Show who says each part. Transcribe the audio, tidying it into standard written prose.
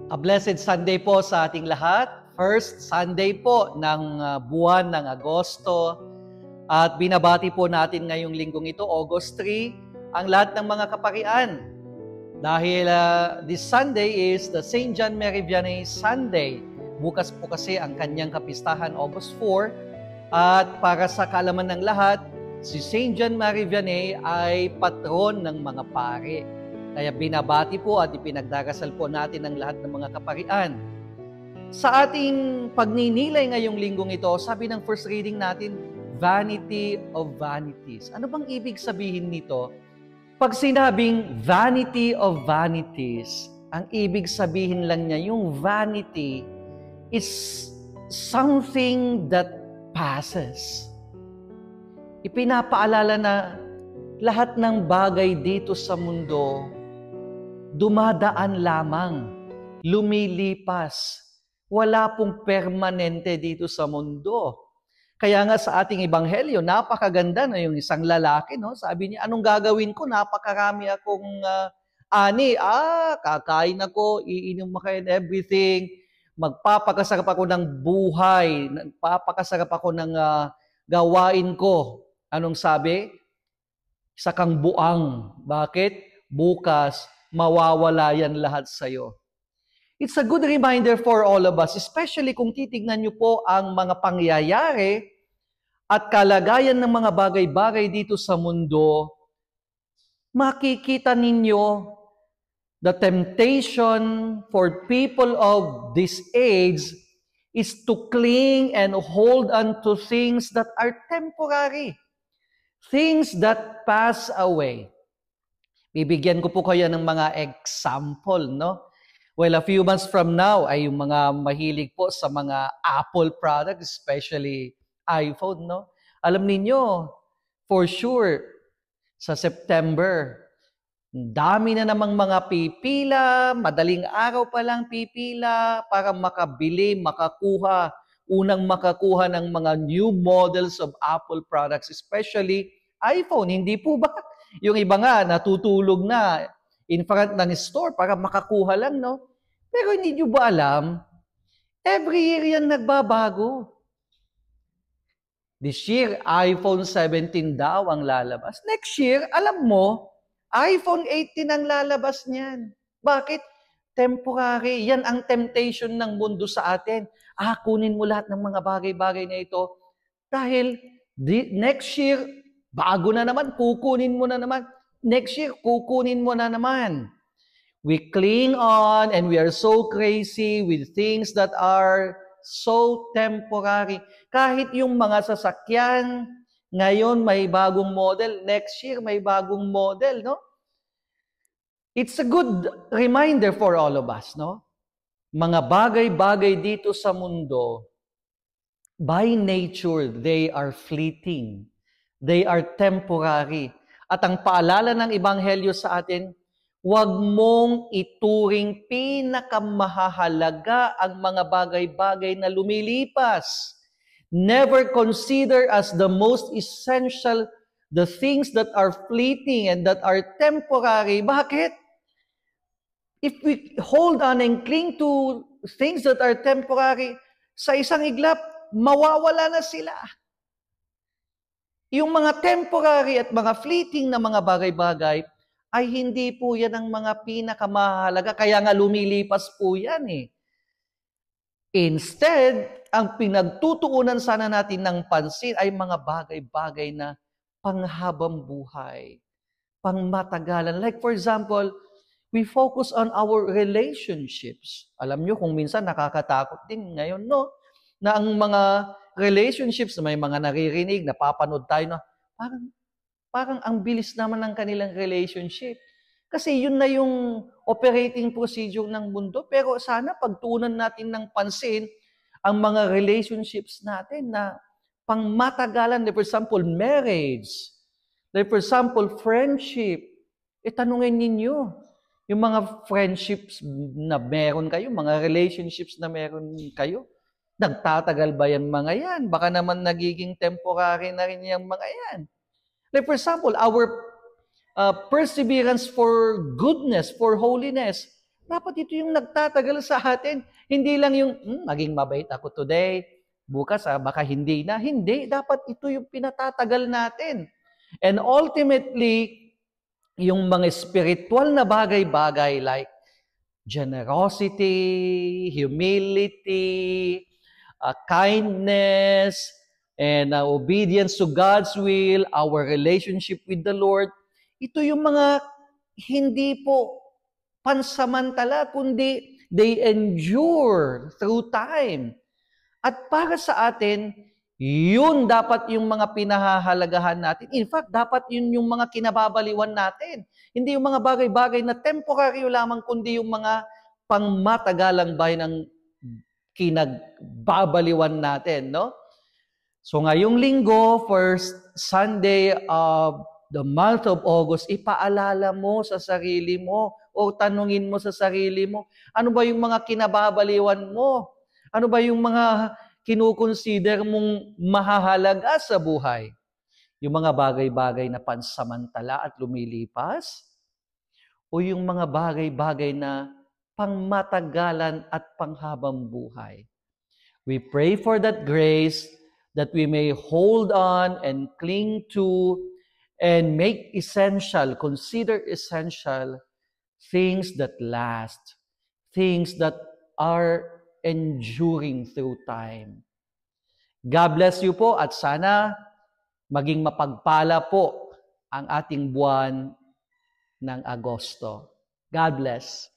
Speaker 1: A blessed Sunday po sa ating lahat. First Sunday po ng buwan ng Agosto. At binabati po natin ngayong linggong ito, August 3, ang lahat ng mga kaparian. Dahil this Sunday is the St. John Mary Vianney Sunday. Bukas po kasi ang kanyang kapistahan, August 4. At para sa kaalaman ng lahat, si St. John Mary Vianney ay patron ng mga pari. Kaya binabati po at ipinagdarasal po natin ang lahat ng mga kaparian. Sa ating pagninilay ngayong linggong ito, sabi ng first reading natin, vanity of vanities. Ano bang ibig sabihin nito? Pag sinabing vanity of vanities, ang ibig sabihin lang niya, yung vanity is something that passes. Ipinapaalala na lahat ng bagay dito sa mundo dumadaan lamang, lumilipas. Wala pong permanente dito sa mundo. Kaya nga sa ating ebanghelyo, napakaganda na yung isang lalaki, no? Sabi niya, anong gagawin ko? Napakarami akong ani. Kakain ako, iinom ako and everything. Magpapakasarap ako ng buhay. Magpapakasarap ako ng gawain ko. Anong sabi? Isa kang buang. Bakit? Bukas, mawawala yan lahat sa'yo. It's a good reminder for all of us, especially kung titignan niyo po ang mga pangyayari at kalagayan ng mga bagay-bagay dito sa mundo, makikita ninyo the temptation for people of this age is to cling and hold on to things that are temporary, things that pass away. Bibigyan ko po kayo ng mga example, no? Well, a few months from now ay yung mga mahilig po sa mga Apple products, especially iPhone, no? Alam niyo, for sure, sa September, dami na namang mga pipila, madaling araw pa lang pipila para makabili, unang makakuha ng mga new models of Apple products, especially iPhone. Hindi po ba? Yung iba nga, natutulog na in front ng store para makakuha lang, no? Pero hindi nyo ba alam, every year yan nagbabago. This year, iPhone 17 daw ang lalabas. Next year, alam mo, iPhone 18 ang lalabas niyan. Bakit? Temporary. Yan ang temptation ng mundo sa atin. Kunin mo lahat ng mga bagay-bagay na ito. Dahil next year, bago na naman, kukunin mo na naman. Next year, kukunin mo na naman. We cling on and we are so crazy with things that are so temporary. Kahit yung mga sasakyan, ngayon may bagong model, next year may bagong model, no? It's a good reminder for all of us, no? Mga bagay-bagay dito sa mundo, by nature, they are fleeting. They are temporary. At ang paalala ng Ebanghelyo sa atin, huwag mong ituring pinakamahalaga ang mga bagay-bagay na lumilipas. Never consider as the most essential the things that are fleeting and that are temporary. Bakit? If we hold on and cling to things that are temporary, sa isang iglap, mawawala na sila. Yung mga temporary at mga fleeting na mga bagay-bagay ay hindi po yan ang mga pinakamahalaga. Kaya nga lumilipas po yan eh. Instead, ang pinagtutuunan sana natin ng pansin ay mga bagay-bagay na panghabang buhay, pangmatagalan. Like for example, we focus on our relationships. Alam nyo kung minsan nakakatakot din ngayon, no? Na ang mga relationships, may mga naririnig, napapanood tayo na parang ang bilis naman ng kanilang relationship. Kasi yun na yung operating procedure ng mundo. Pero sana pagtuunan natin ng pansin ang mga relationships natin na pangmatagalan. Like for example, marriage. Like for example, friendship. Tanungin ninyo, yung mga friendships na meron kayo, mga relationships na meron kayo, nagtatagal ba yan mga yan? Baka naman nagiging temporary na rin yung mga yan. Like for example, our perseverance for goodness, for holiness, Dapat ito yung nagtatagal sa atin. Hindi lang yung, maging mabait ako today, bukas baka hindi na. Hindi, dapat ito yung pinatatagal natin. And ultimately, yung mga spiritual na bagay-bagay like generosity, humility, kindness, and obedience to God's will, our relationship with the Lord, ito yung mga hindi po pansamantala, kundi they endure through time. At para sa atin, yun dapat yung mga pinahahalagahan natin. In fact, dapat yun yung mga kinababaliwan natin. Hindi yung mga bagay-bagay na temporary lamang, kundi yung mga pangmatagalang bahay ng kinagbabaliwan natin, no? So ngayong linggo, first Sunday of the month of August, ipaalala mo sa sarili mo o tanungin mo sa sarili mo, ano ba yung mga kinababaliwan mo? Ano ba yung mga kinukonsider mong mahahalaga sa buhay? Yung mga bagay-bagay na pansamantala at lumilipas? O yung mga bagay-bagay na pangmatagalan at panghabang buhay? We pray for that grace that we may hold on and cling to and make essential, consider essential things that last, things that are enduring through time. God bless you po at sana maging mapagpala po ang ating buwan ng Agosto. God bless.